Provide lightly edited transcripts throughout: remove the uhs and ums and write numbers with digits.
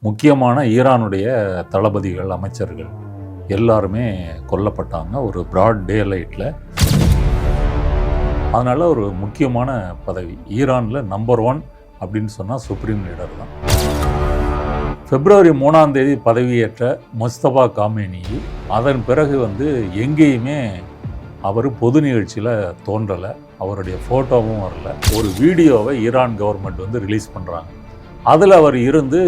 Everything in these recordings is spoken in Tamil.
முக்கியமான ஈரானுடைய தளபதிகள், அமைச்சர்கள் எல்லாருமே கொல்லப்பட்டாங்க ஒரு பிராட் டே லைட்டில். அதனால் ஒரு முக்கியமான பதவி ஈரானில் நம்பர் 1 அப்படின்னு சொன்னால் சுப்ரீம் லீடர் தான். February 3 பதவியேற்ற முஸ்தபா காமேனி அதன் பிறகு எங்கேயுமே அவர் பொது நிகழ்ச்சியில் தோன்றலை, அவருடைய ஃபோட்டோவும் வரல. ஒரு வீடியோவை ஈரான் கவர்மெண்ட் ரிலீஸ் பண்ணுறாங்க. அதில் அவர் இருந்து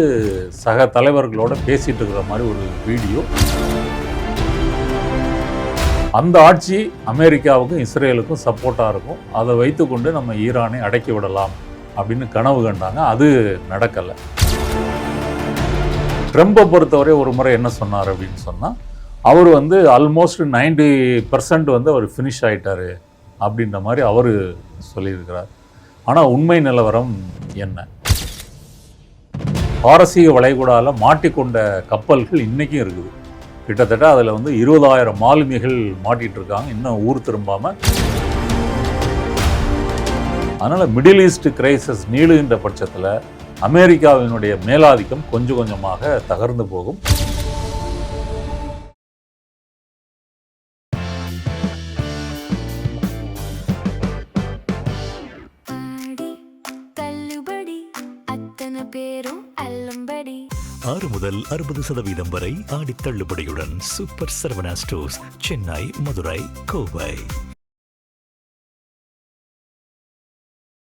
சக தலைவர்களோடு பேசிகிட்டு இருக்கிற மாதிரி ஒரு வீடியோ. அந்த ஆட்சி அமெரிக்காவுக்கும் இஸ்ரேலுக்கும் சப்போர்ட்டாக இருக்கும், அதை வைத்துக்கொண்டு நம்ம ஈரானை அடக்கி விடலாம் அப்படின்னு கனவு கண்டாங்க. அது நடக்கலை. ட்ரம்பை பொறுத்தவரை ஒரு முறை என்ன சொன்னார் அப்படின்னு சொன்னால், அவர் ஆல்மோஸ்ட் 90% அவர் ஃபினிஷ் ஆகிட்டார் அப்படின்ற மாதிரி அவர் சொல்லியிருக்கிறார். ஆனால் உண்மை நிலவரம் என்ன? பாரசீக வளைகுடாவில் மாட்டிக்கொண்ட கப்பல்கள் இன்றைக்கும் இருக்குது. கிட்டத்தட்ட அதில் 20,000 மாலுமிகள் மாட்டிகிட்டு இருக்காங்க, இன்னும் ஊர் திரும்பாமல். அதனால் மிடில் ஈஸ்ட் கிரைசிஸ் நீளுகின்ற பட்சத்தில் அமெரிக்காவினுடைய மேலாதிக்கம் கொஞ்சம் கொஞ்சமாக தகர்ந்து போகும். முதல் 60% வரை ஆடி தள்ளுபடியுடன் super Saravana stores, Chennai, Madurai, Kovai.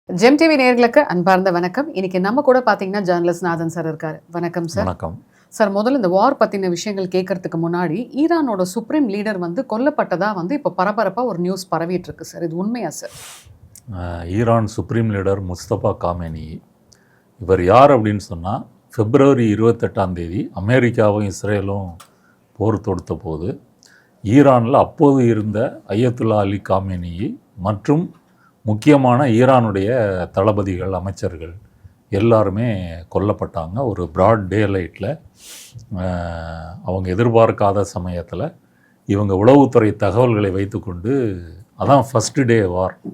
Gem TV நேயர்களுக்கு அன்பார்ந்த வணக்கம். இன்னைக்கு நம்ம கூட பார்த்தீங்கன்னா ஜேர்னலிஸ்ட் நாதன் சார் இருக்காரு. வணக்கம் சார். வணக்கம் சார். முதல்ல இந்த வார் பற்றின விஷயங்கள் கேட்கறதுக்கு முன்னாடி, ஈரானோட சுப்ரீம் லீடர் கொல்லப்பட்டதா இப்போ பரபரப்பாக ஒரு நியூஸ் பரவிட்டு இருக்கு சார். இது உண்மையா sir? Iran supreme leader Mustafa Khamenei இவர் யார் அப்படின்னு சொன்னால், February 28 அமெரிக்காவும் இஸ்ரேலும் போர் தொடுத்த போது ஈரானில் அப்போது இருந்த அயத்துல்லா அலி காமேனி மற்றும் முக்கியமான ஈரானுடைய தளபதிகள், அமைச்சர்கள் எல்லாருமே கொல்லப்பட்டாங்க ஒரு பிராட் டே லைட்டில். அவங்க எதிர்பார்க்காத சமயத்தில் இவங்க உளவுத்துறை தகவல்களை வைத்துக்கொண்டு, அதான் ஃபஸ்ட்டு டே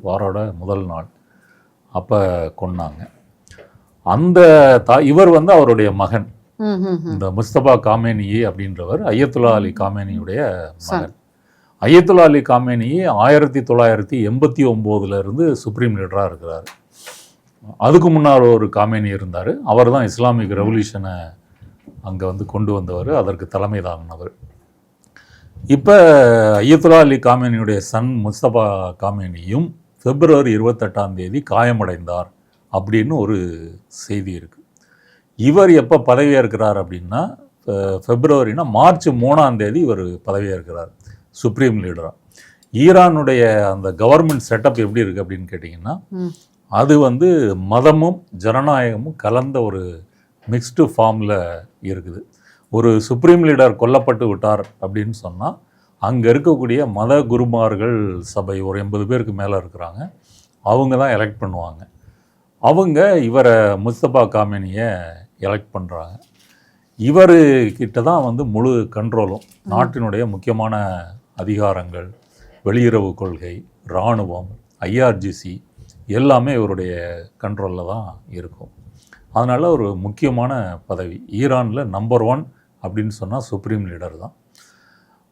வாரோட முதல் நாள், அப்போ கொன்னாங்க. அந்த இவர் அவருடைய மகன், இந்த முஸ்தபா காமேனி அப்படின்றவர் அயத்துல்லா அலி காமேனியுடைய மகன். அயத்துல்லா அலி காமேனி 1989 சுப்ரீம் லீடராக இருக்கிறார். அதுக்கு முன்னால் ஒரு காமேனி இருந்தார். அவர் தான் இஸ்லாமிக் ரெவல்யூஷனை அங்கே கொண்டு வந்தவர், அதற்கு தலைமை தாங்கினவர். இப்போ அயத்துல்லா அலி காமேனியுடைய சன் முஸ்தபா காமேனியும் February 28 காயமடைந்தார் அப்படின்னு ஒரு செய்தி இருக்குது. இவர் எப்போ பதவியேற்கிறார் அப்படின்னா, மார்ச் 3 இவர் பதவியேற்கிறார் சுப்ரீம் லீடராக. ஈரானுடைய அந்த கவர்மெண்ட் செட்டப் எப்படி இருக்குது அப்படின்னு கேட்டிங்கன்னா, அது மதமும் ஜனநாயகமும் கலந்த ஒரு மிக்ஸ்டு ஃபார்மில் இருக்குது. ஒரு சுப்ரீம் லீடர் கொல்லப்பட்டு விட்டார் அப்படின்னு சொன்னால், அங்கே இருக்கக்கூடிய மத குருமார்கள் சபை ஒரு 80 பேருக்கு மேலே இருக்கிறாங்க, அவங்க தான் எலெக்ட் பண்ணுவாங்க. அவங்க இவரை முஸ்தபா காமேனியை எலெக்ட் பண்ணுறாங்க. இவர்கிட்ட தான் முழு கண்ட்ரோலும், நாட்டினுடைய முக்கியமான அதிகாரங்கள், வெளியுறவு கொள்கை, இராணுவம், IRGC எல்லாமே இவருடைய கண்ட்ரோலில் தான் இருக்கும். அதனால் ஒரு முக்கியமான பதவி ஈரானில் நம்பர் 1 அப்படின்னு சொன்னால் சுப்ரீம் லீடர் தான்.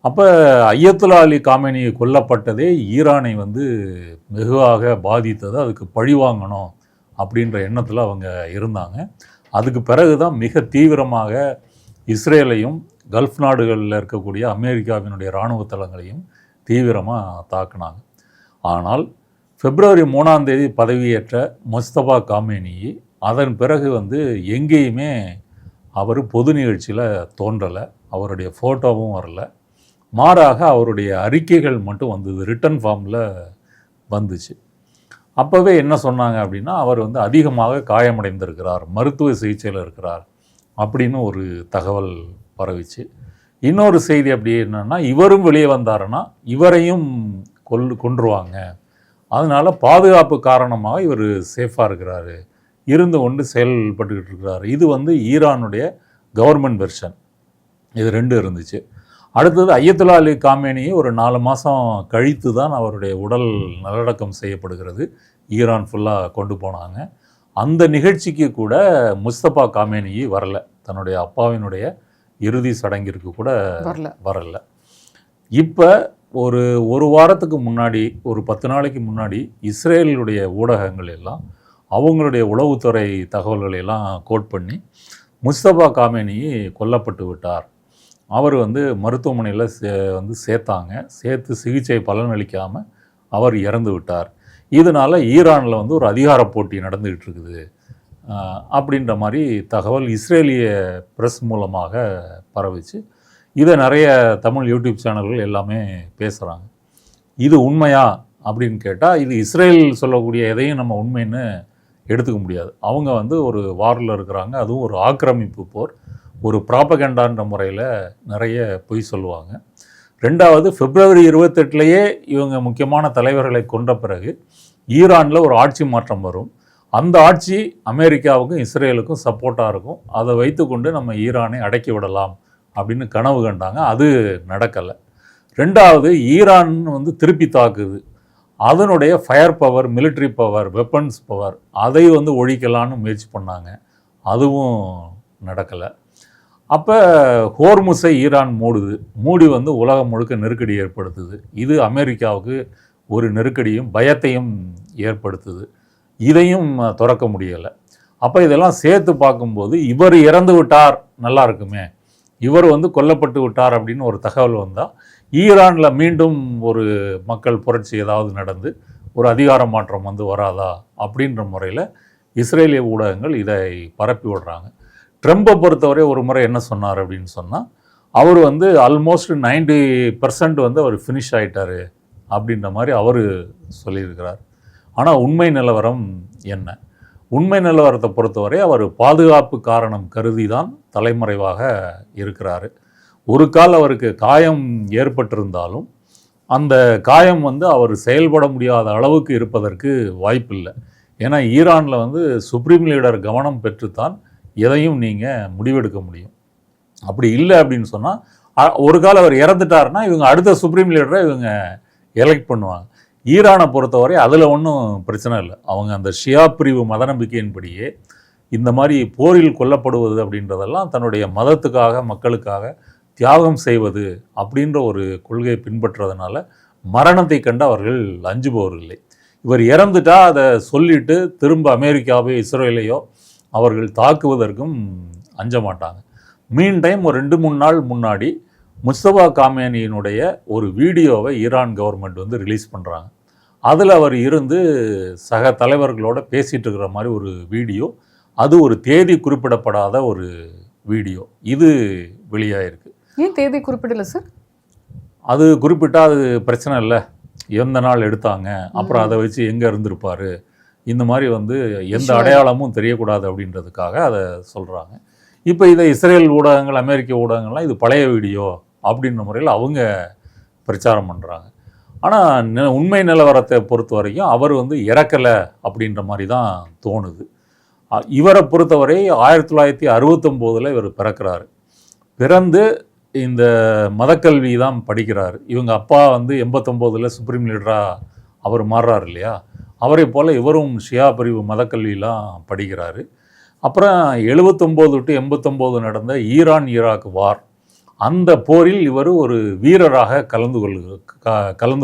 அப்போ அயத்துல்லா அலி காமேனி கொல்லப்பட்டதே ஈரானை வெகுவாக பாதித்தது. அதுக்கு பழிவாங்கணும் அப்படின்ற எண்ணத்தில் அவங்க இருந்தாங்க. அதுக்கு பிறகு தான் மிக தீவிரமாக இஸ்ரேலையும் கல்ஃப் நாடுகளில் இருக்கக்கூடிய அமெரிக்காவினுடைய இராணுவ தளங்களையும் தீவிரமாக தாக்குனாங்க. ஆனால் February 3 பதவியேற்ற முஸ்தபா காமேனி அதன் பிறகு எங்கேயுமே அவர் பொது நிகழ்ச்சியில் தோன்றலை, அவருடைய ஃபோட்டோவும் வரல. மாறாக அவருடைய அறிக்கைகள் மட்டும் ரிட்டன் ஃபார்மில் வந்துச்சு. அப்போவே என்ன சொன்னாங்க அப்படின்னா, அவர் அதிகமாக காயமடைந்திருக்கிறார், மருத்துவ சிகிச்சையில் இருக்கிறார் அப்படின்னு ஒரு தகவல் பரவிச்சு. இன்னொரு செய்தி அப்படி என்னென்னா, இவரும் வெளியே வந்தாருன்னா இவரையும் கொன்றுவாங்க, அதனால் பாதுகாப்பு காரணமாக இவர் சேஃபாக இருக்கிறாரு, இருந்து கொண்டு செயல்பட்டுக்கிட்டு இருக்கிறாரு. இது ஈரானுடைய கவர்மெண்ட் வெர்ஷன். இது 2 இருந்துச்சு. அடுத்தது அயத்துல்லா அலி காமேனி ஒரு 4 மாதம் கழித்து தான் அவருடைய உடல் நல்லடக்கம் செய்யப்படுகிறது. ஈரான் ஃபுல்லாக கொண்டு போனாங்க. அந்த நிகழ்ச்சிக்கு கூட முஸ்தபா காமேனி வரல. தன்னுடைய அப்பாவினுடைய இறுதி சடங்கிற்கு கூட வரல. இப்போ ஒரு வாரத்துக்கு முன்னாடி, ஒரு 10 நாளைக்கு முன்னாடி இஸ்ரேலுடைய ஊடகங்கள் எல்லாம் அவங்களுடைய உளவுத்துறை தகவல்களை எல்லாம் கோட் பண்ணி முஸ்தபா காமேனி கொல்லப்பட்டு விட்டார், அவர் வந்து மருத்துவமனையில் வந்து சேர்த்து சிகிச்சை பலனளிக்காமல் அவர் இறந்து விட்டார், இதனால் ஈரானில் வந்து ஒரு அதிகார போட்டி நடந்துக்கிட்டு இருக்குது அப்படின்ற மாதிரி தகவல் இஸ்ரேலிய ப்ரெஸ் மூலமாக பரவிச்சு. இதை நிறைய தமிழ் யூடியூப் சேனல்கள் எல்லாமே பேசுகிறாங்க. இது உண்மையா அப்படின்னு கேட்டால், இது இஸ்ரேல் சொல்லக்கூடிய எதையும் நம்ம உண்மைன்னு எடுத்துக்க முடியாது. அவங்க வந்து ஒரு வாரில் இருக்கிறாங்க, அதுவும் ஒரு ஆக்கிரமிப்பு போர், ஒரு ப்ராபகண்டான்ற முறையில் நிறைய பொய் சொல்லுவாங்க. ரெண்டாவது, பிப்ரவரி 28 இவங்க முக்கியமான தலைவர்களை கொன்ற பிறகு ஈரானில் ஒரு ஆட்சி மாற்றம் வரும். அந்த ஆட்சி அமெரிக்காவுக்கும் இஸ்ரேலுக்கும் சப்போர்ட்டாக இருக்கும். அதை வைத்துக்கொண்டு நம்ம ஈரானை அடக்கி விடலாம் அப்படின்னு கனவு கண்டாங்க. அது நடக்கலை. ரெண்டாவது, ஈரான் வந்து திருப்பி தாக்குது, அதனுடைய fire power, military power, weapons power, அதை வந்து ஒழிக்கலான்னு முயற்சி பண்ணாங்க, அதுவும் நடக்கலை. அப்போ ஹோர்முஸை ஈரான் மூடி வந்து உலகம் முழுக்க நெருக்கடி ஏற்படுத்துது. இது அமெரிக்காவுக்கு ஒரு நெருக்கடியும் பயத்தையும் ஏற்படுத்துது. இதையும் திறக்க முடியலை. அப்போ இதெல்லாம் சேர்த்து பார்க்கும்போது இவர் இறந்து விட்டார், நல்லா இருக்குமே, இவர் வந்து கொல்லப்பட்டு விட்டார் அப்படின்னு ஒரு தகவல் வந்தால் ஈரானில் மீண்டும் ஒரு மக்கள் புரட்சி ஏதாவது நடந்து ஒரு அதிகார மாற்றம் வந்து வராதா அப்படின்ற முறையில் இஸ்ரேலிய ஊடகங்கள் இதை பரப்பி விடுறாங்க. ட்ரம்பை பொறுத்தவரை ஒரு முறை என்ன சொன்னார் அப்படின்னு சொன்னால், அவர் வந்து ஆல்மோஸ்ட் 90% வந்து அவர் ஃபினிஷ் ஆகிட்டார் அப்படின்ற மாதிரி அவர் சொல்லியிருக்கிறார். ஆனால் உண்மை நிலவரம் என்ன? உண்மை நிலவரத்தை பொறுத்தவரை அவர் பாதுகாப்பு காரணம் கருதி தான் தலைமறைவாக இருக்கிறார். ஒரு கால் அவருக்கு காயம் ஏற்பட்டிருந்தாலும் அந்த காயம் வந்து அவர் செயல்பட முடியாத அளவுக்கு இருப்பதற்கு வாய்ப்பில்லை. ஏன்னா ஈரானில் வந்து சுப்ரீம் லீடர் கவனம் பெற்றுத்தான் எதையும் நீங்கள் முடிவெடுக்க முடியும். அப்படி இல்லை அப்படின்னு சொன்னால், ஒரு கால் அவர் இறந்துட்டாருன்னா இவங்க அடுத்த சுப்ரீம் லீடரை இவங்க எலெக்ட் பண்ணுவாங்க. ஈரானை பொறுத்தவரை அதில் ஒன்றும் பிரச்சனை இல்லை. அவங்க அந்த ஷியா பிரிவு மத நம்பிக்கையின்படியே இந்த மாதிரி போரில் கொல்லப்படுவது அப்படின்றதெல்லாம் தன்னுடைய மதத்துக்காக, மக்களுக்காக தியாகம் செய்வது அப்படின்ற ஒரு கொள்கையை பின்பற்றுறதுனால மரணத்தை கண்டு அவர்கள் அஞ்சுபவர்கள். இவர் இறந்துட்டா அதை சொல்லிட்டு திரும்ப அமெரிக்காவோ இஸ்ரேலையோ அவர்கள் தாக்குவதற்கும் அஞ்ச மாட்டாங்க. மீன் டைம் ஒரு 2-3 நாள் முன்னாடி முஸ்தபா காமேனியினுடைய ஒரு வீடியோவை ஈரான் கவர்மெண்ட் வந்து ரிலீஸ் பண்ணுறாங்க. அதில் அவர் இருந்து சக தலைவர்களோட பேசிகிட்டு இருக்கிற மாதிரி ஒரு வீடியோ, அது ஒரு தேதி குறிப்பிடப்படாத ஒரு வீடியோ, இது வெளியாகிருக்கு. ஏன் தேதி குறிப்பிடல சார்? அது குறிப்பிட்டால் அது பிரச்சனை இல்லை, எந்த நாள் எடுத்தாங்க, அப்புறம் அதை வச்சு எங்கே இருந்திருப்பார், இந்த மாதிரி வந்து எந்த அடையாளமும் தெரியக்கூடாது அப்படின்றதுக்காக அதை சொல்கிறாங்க. இப்போ இதை இஸ்ரேல் ஊடகங்கள், அமெரிக்க ஊடகங்கள்லாம் இது பழைய வீடியோ அப்படின்ற முறையில் அவங்க பிரச்சாரம் பண்ணுறாங்க. ஆனால் உண்மை நிலவரத்தை பொறுத்த வரைக்கும் அவர் வந்து இறக்கலை அப்படின்ற மாதிரி தான் தோணுது. இவரை பொறுத்தவரை 1969 இவர் பிறக்கிறாரு. பிறந்து இந்த மதக்கல்வி தான் படிக்கிறார். இவங்க அப்பா வந்து 89 சுப்ரீம் லீடராக அவர் மாறுறார் இல்லையா, அவரை போல் இவரும் ஷியா பிரிவு மதக்கல்வியெலாம் படிக்கிறாரு. அப்புறம் 79 to 89 நடந்த ஈராக் வார், அந்த போரில் இவர் ஒரு வீரராக கலந்து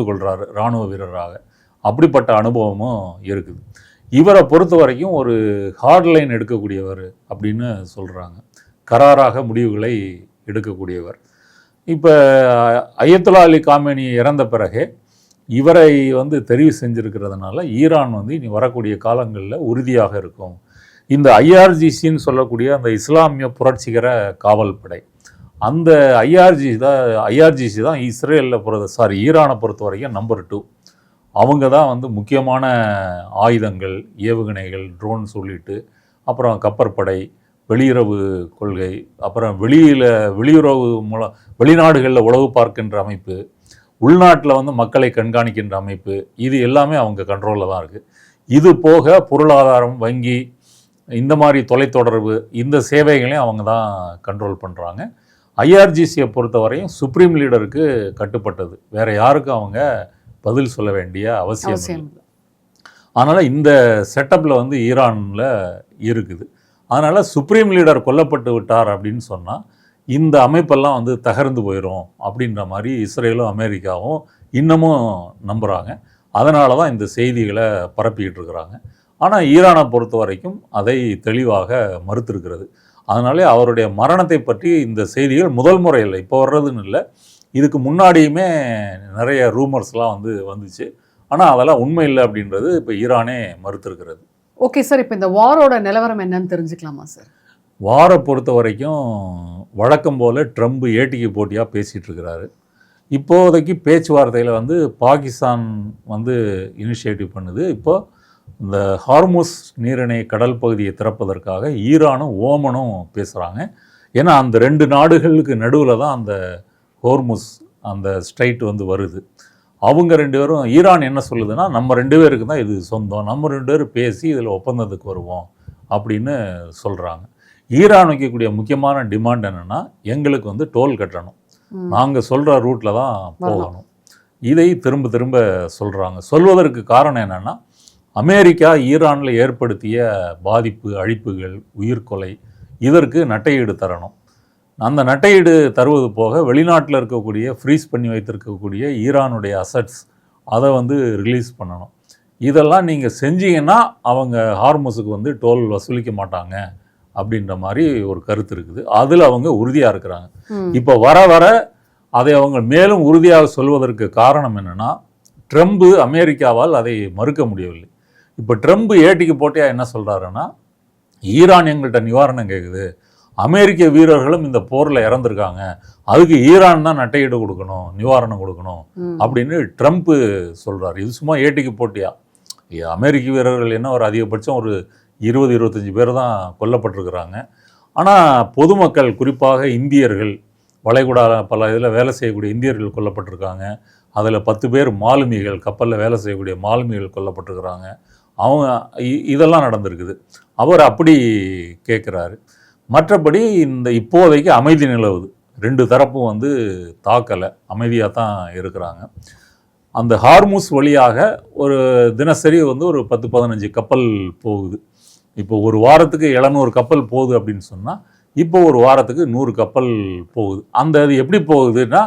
கொள்கிறார், இராணுவ வீரராக. அப்படிப்பட்ட அனுபவமும் இருக்குது. இவரை பொறுத்த வரைக்கும் ஒரு ஹார்ட்லைன் எடுக்கக்கூடியவர் அப்படின்னு சொல்கிறாங்க, கராராக முடிவுகளை எடுக்கக்கூடியவர். இப்போ அயத்துல்லா அலி காமேனி இறந்த பிறகு இவரை வந்து தெரிவு செஞ்சுருக்கிறதுனால ஈரான் வந்து இனி வரக்கூடிய காலங்களில் உறுதியாக இருக்கும். இந்த IRGCன்னு சொல்லக்கூடிய அந்த இஸ்லாமிய புரட்சிகர காவல் படை, அந்த ஐஆர்ஜிசி தான் ஈரானை பொறுத்த வரைக்கும் நம்பர் 2. அவங்க தான் வந்து முக்கியமான ஆயுதங்கள், ஏவுகணைகள், ட்ரோன் சொல்லிட்டு, அப்புறம் கப்பற்படை, வெளியுறவு கொள்கை, அப்புறம் வெளியுறவு மூலம் வெளிநாடுகளில் உளவு பார்க்கின்ற அமைப்பு, உள்நாட்டில் வந்து மக்களை கண்காணிக்கின்ற அமைப்பு, இது எல்லாமே அவங்க கண்ட்ரோலில் தான் இருக்குது. இது போக பொருளாதாரம், வங்கி, இந்த மாதிரி தொலைத்தொடர்பு, இந்த சேவைகளையும் அவங்க தான் கண்ட்ரோல் பண்ணுறாங்க. ஐஆர்ஜிசியை பொறுத்தவரையும் சுப்ரீம் லீடருக்கு கட்டுப்பட்டது, வேறு யாருக்கும் அவங்க பதில் சொல்ல வேண்டிய அவசியம் இல்லை. அதனால் இந்த செட்டப்பில் வந்து ஈரானில் இருக்குது. அதனால் சுப்ரீம் லீடர் கொல்லப்பட்டு விட்டார் அப்படின்னு சொன்னால் இந்த அமைப்பெல்லாம் வந்து தகர்ந்து போயிடும் அப்படின்ற மாதிரி இஸ்ரேலும் அமெரிக்காவும் இன்னமும் நம்புகிறாங்க. அதனால தான் இந்த செய்திகளை பரப்பிக்கிட்டு இருக்கிறாங்க. ஆனால் ஈரானை பொறுத்த வரைக்கும் அதை தெளிவாக மறுத்திருக்கிறது. அதனாலே அவருடைய மரணத்தை பற்றி இந்த செய்திகள் முதல் முறையில் இப்போ வர்றதுன்னு இல்லை, இதுக்கு முன்னாடியுமே நிறைய ரூமர்ஸ்லாம் வந்துச்சு. ஆனால் அதெல்லாம் உண்மை இல்லை அப்படின்றது இப்போ ஈரானே மறுத்திருக்கிறது. ஓகே சார், இப்போ இந்த வாரோட நிலவரம் என்னன்னு தெரிஞ்சுக்கலாமா சார்? வாரை பொறுத்த வரைக்கும் வழக்கம் போல் ட்ரம்ப் ஏட்டிக்கு போட்டியாக பேசிகிட்டு இருக்கிறாரு. இப்போதைக்கு பேச்சுவார்த்தையில் பாகிஸ்தான் இனிஷியேட்டிவ் பண்ணுது. இப்போது இந்த ஹார்முஸ் நீரிணை கடல் பகுதியை திறப்பதற்காக ஈரானும் ஓமனும் பேசுகிறாங்க. ஏன்னா அந்த 2 நாடுகளுக்கு நடுவில் தான் அந்த ஹோர்முஸ் அந்த ஸ்ட்ரைட் வருது. அவங்க 2 பேரும், ஈரான் என்ன சொல்லுதுன்னா, நம்ம 2 பேருக்கு தான் இது சொந்தம், நம்ம 2 பேரும் பேசி இதில் ஒப்பந்தத்துக்கு வருவோம் அப்படின்னு சொல்கிறாங்க. ஈரான் வைக்கக்கூடிய முக்கியமான டிமாண்ட் என்னென்னா, எங்களுக்கு டோல் கட்டணும், நாங்கள் சொல்கிற ரூட்டில் தான் போகணும். இதை திரும்ப திரும்ப சொல்கிறாங்க. சொல்வதற்கு காரணம் என்னென்னா, அமெரிக்கா ஈரானில் ஏற்படுத்திய பாதிப்பு, அழிப்புகள், உயிர்கொலை இதற்கு நட்டையீடு தரணும். அந்த நட்டையீடு தருவது போக வெளிநாட்டில் இருக்கக்கூடிய ஃப்ரீஸ் பண்ணி வைத்திருக்கக்கூடிய ஈரானுடைய அசட்ஸ் அதை ரிலீஸ் பண்ணணும். இதெல்லாம் நீங்கள் செஞ்சீங்கன்னா அவங்க ஹார்முஸுக்கு டோல் வசூலிக்க மாட்டாங்க அப்படின்ற மாதிரி ஒரு கருத்து இருக்குது. அதில் அவங்க உறுதியாக இருக்கிறாங்க. இப்போ வர வர அதை அவங்க மேலும் உறுதியாக சொல்வதற்கு காரணம் என்னென்னா, ட்ரம்ப் அமெரிக்காவால் அதை மறுக்க முடியவில்லை. இப்போ ட்ரம்ப் ஏட்டிக்கு போட்டியாக என்ன சொல்கிறாருன்னா, ஈரான் எங்கள்கிட்ட நிவாரணம் கேட்குது, அமெரிக்க வீரர்களும் இந்த போரில் இறந்துருக்காங்க, அதுக்கு ஈரான் தான் நட்டையீடு கொடுக்கணும், நிவாரணம் கொடுக்கணும் அப்படின்னு ட்ரம்ப் சொல்கிறார். இது சும்மா ஏட்டிக்கு போட்டியா? அமெரிக்க வீரர்கள் என்ன ஒரு அதிகபட்சம் ஒரு 20-25 பேர் தான் கொல்லப்பட்டிருக்கிறாங்க. ஆனால் பொதுமக்கள், குறிப்பாக இந்தியர்கள், வளைகுடா பல இதில் வேலை செய்யக்கூடிய இந்தியர்கள் கொல்லப்பட்டிருக்காங்க. அதில் 10 பேர் மாலுமிகள், கப்பலில் வேலை செய்யக்கூடிய மாலுமிகள் கொல்லப்பட்டிருக்கிறாங்க. அவங்க இதெல்லாம் நடந்திருக்குது. அவர் அப்படி கேட்குறாரு. மற்றபடி இந்த இப்போதைக்கு அமைதி நிலவுது. 2 தரப்பும் தாக்கலை, அமைதியாக தான் இருக்கிறாங்க. அந்த ஹார்முஸ் வழியாக ஒரு தினசரி ஒரு 10-15 கப்பல் போகுது. இப்போ ஒரு வாரத்துக்கு 700 கப்பல் போகுது அப்படின்னு சொன்னால், இப்போ ஒரு வாரத்துக்கு 100 கப்பல் போகுது. அந்த இது எப்படி போகுதுன்னா,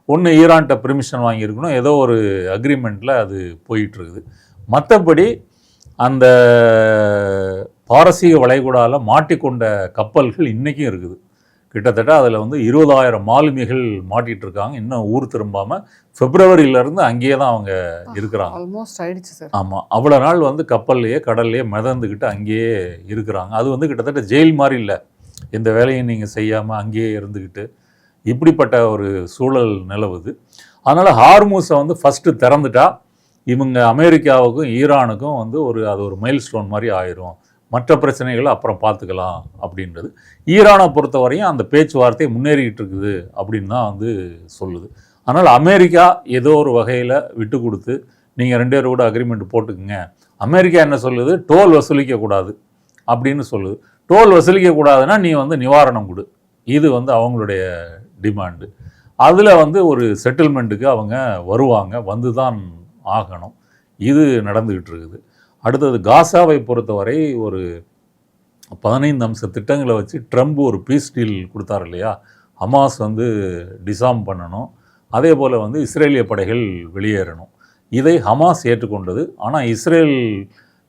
ஒன்று ஈரான்கிட்ட பெர்மிஷன் வாங்கியிருக்கணும், ஏதோ ஒரு அக்ரிமெண்ட்டில் அது போயிட்டுருக்குது. மற்றபடி அந்த பாரசீக வளைகுடாவில் மாட்டிக்கொண்ட கப்பல்கள் இன்றைக்கும் இருக்குது. கிட்டத்தட்ட அதில் 20,000 மாலுமிகள் மாட்டிகிட்டு இருக்காங்க. இன்னும் ஊர் திரும்பாமல் பிப்ரவரியிலேருந்து அங்கேயே தான் அவங்க இருக்கிறாங்க. ஆல்மோஸ்ட் ஆயிடுச்சு சார். ஆமாம், அவ்வளோ நாள் கப்பல்லையே கடல்லையே மிதந்துக்கிட்டு அங்கேயே இருக்கிறாங்க. அது கிட்டத்தட்ட ஜெயில் மாதிரி இல்லை, எந்த வேலையும் நீங்கள் செய்யாமல் அங்கேயே இருந்துக்கிட்டு இப்படிப்பட்ட ஒரு சூழல் நிலவுது. அதனால் ஹார்முஸை ஃபஸ்ட்டு திறந்துட்டா இவங்க அமெரிக்காவுக்கும் ஈரானுக்கும் அது ஒரு மைல் ஸ்டோன் மாதிரி ஆயிரும், மற்ற பிரச்சனைகளை அப்புறம் பார்த்துக்கலாம் அப்படின்றது. ஈரானை பொறுத்தவரையும் அந்த பேச்சுவார்த்தை முன்னேறிக்கிட்டு இருக்குது அப்படின்னு தான் சொல்லுது. அதனால் அமெரிக்கா ஏதோ ஒரு வகையில் விட்டு கொடுத்து, நீங்கள் 2 பேர் கூட அக்ரிமெண்ட் போட்டுக்குங்க. அமெரிக்கா என்ன சொல்லுது, டோல் வசூலிக்கக்கூடாது அப்படின்னு சொல்லுது. டோல் வசூலிக்கக்கூடாதுன்னா நீ நிவாரணம் கொடு, இது அவங்களுடைய டிமாண்டு. அதில் ஒரு செட்டில்மெண்ட்டுக்கு அவங்க வருவாங்க, வந்து தான் ஆகணும். இது நடந்துக்கிட்டு இருக்குது. அடுத்தது காசாவை பொறுத்தவரை ஒரு 15 அம்ச திட்டங்களை வச்சு ட்ரம்ப் ஒரு பீஸ் டீல் கொடுத்தார் இல்லையா. ஹமாஸ் டிசார்ம் பண்ணணும், அதே போல் இஸ்ரேலிய படைகள் வெளியேறணும். இதை ஹமாஸ் ஏற்றுக்கொண்டது. ஆனால் இஸ்ரேல்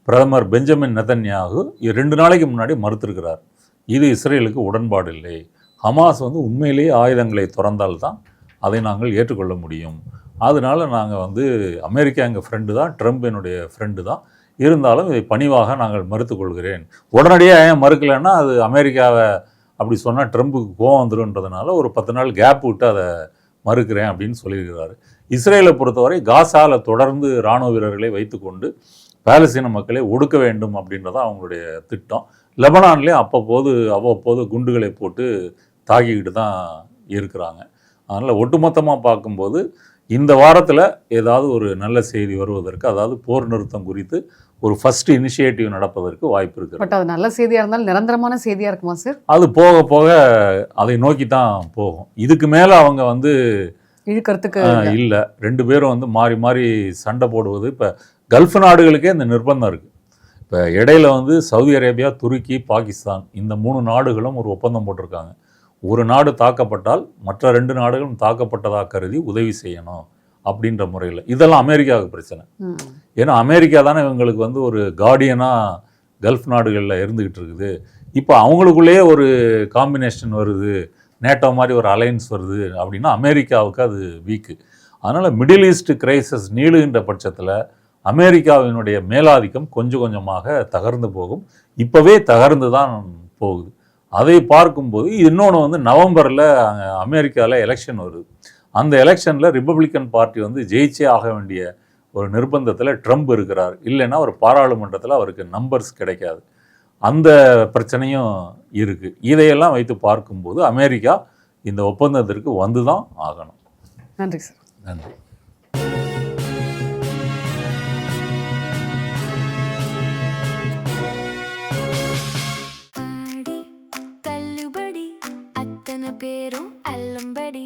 பிரதமர் பெஞ்சமின் நெதன்யாகு 2 நாளைக்கு முன்னாடி மறுத்திருக்கிறார். இது இஸ்ரேலுக்கு உடன்பாடு இல்லை, ஹமாஸ் உண்மையிலேயே ஆயுதங்களை திறந்தால்தான் அதை நாங்கள் ஏற்றுக்கொள்ள முடியும். அதனால் நாங்கள் அமெரிக்கா எங்கள் ஃப்ரெண்டு தான், ட்ரம்ப் என்னுடைய ஃப்ரெண்டு தான், இருந்தாலும் இதை பணிவாக நாங்கள் மறுத்துக்கொள்கிறேன். உடனடியாக ஏன் மறுக்கலைன்னா, அது அமெரிக்காவை அப்படி சொன்னால் ட்ரம்புக்கு கோவம் வந்துடுன்றதுனால ஒரு 10 நாள் கேப் விட்டு அதை மறுக்கிறேன் அப்படின்னு சொல்லியிருக்கிறாரு. இஸ்ரேலை பொறுத்தவரை காசாவில் தொடர்ந்து இராணுவ வீரர்களை வைத்துக்கொண்டு பாலஸ்தீன மக்களை ஒடுக்க வேண்டும் அப்படின்றத அவங்களுடைய திட்டம். லெபனான்லேயும் அவ்வப்போது குண்டுகளை போட்டு தாக்கிக்கிட்டு தான் இருக்கிறாங்க. அதனால் ஒட்டுமொத்தமாக பார்க்கும்போது இந்த வாரத்தில் ஏதாவது ஒரு நல்ல செய்தி வருவதற்கு, அதாவது போர் நிறுத்தம் குறித்து ஒரு ஃபர்ஸ்ட் இனிஷியேட்டிவ் நடப்பதற்கு வாய்ப்பு இருக்குது. பட் அது நல்ல செய்தியாக இருந்தாலும் நிரந்தரமான செய்தியாக இருக்குமா சார்? அது போக போக அதை நோக்கி தான் போகும். இதுக்கு மேலே அவங்க இழுக்கிறதுக்கு இல்லை. 2 பேரும் மாறி மாறி சண்டை போடுவது. இப்போ கல்ஃப் நாடுகளுக்கே இந்த நிர்பந்தம் இருக்குது. இப்போ இப்போ இடையில வந்து சவுதி அரேபியா, துருக்கி, பாகிஸ்தான் இந்த 3 நாடுகளும் ஒரு ஒப்பந்தம் போட்டிருக்காங்க. ஒரு நாடு தாக்கப்பட்டால் மற்ற 2 நாடுகளும் தாக்கப்பட்டதாக கருதி உதவி செய்யணும் அப்படின்ற முறையில். இதெல்லாம் அமெரிக்காவுக்கு பிரச்சனை. ஏன்னா அமெரிக்கா தானே இவங்களுக்கு வந்து ஒரு கார்டியனாக கல்ஃப் நாடுகளில் இருந்துக்கிட்டு இருக்குது. இப்போ அவங்களுக்குள்ளேயே ஒரு காம்பினேஷன் வருது, நேட்டோ மாதிரி ஒரு அலையன்ஸ் வருது அப்படின்னா அமெரிக்காவுக்கு அது வீக்கு. அதனால் மிடில் ஈஸ்ட் கிரைசிஸ் நீளுகின்ற பட்சத்தில் அமெரிக்காவினுடைய மேலாதிக்கம் கொஞ்சம் கொஞ்சமாக தகர்ந்து போகும். இப்போவே தகர்ந்து தான் போகுது. அதை பார்க்கும்போது இன்னொன்று வந்து நவம்பரில் அமெரிக்காவில் எலெக்ஷன் வருது. அந்த எலெக்ஷனில் ரிப்பப்ளிக்கன் பார்ட்டி வந்து ஜெயிச்சே ஆக வேண்டிய ஒரு நிர்பந்தத்தில் ட்ரம்ப் இருக்கிறார். இல்லைன்னா ஒரு பாராளுமன்றத்தில் அவருக்கு நம்பர்ஸ் கிடைக்காது. அந்த பிரச்சனையும் இருக்குது. இதையெல்லாம் வைத்து பார்க்கும்போது அமெரிக்கா இந்த ஒப்பந்தத்திற்கு வந்து தான் ஆகணும். நன்றி சார். நன்றி. பேரும் அல்லும்படி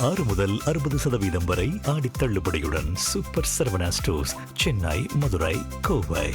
6 முதல் 60% வரை ஆடி தள்ளுபடியுடன் சூப்பர் சரவணா ஸ்டோர்ஸ், சென்னை, மதுரை, கோவை.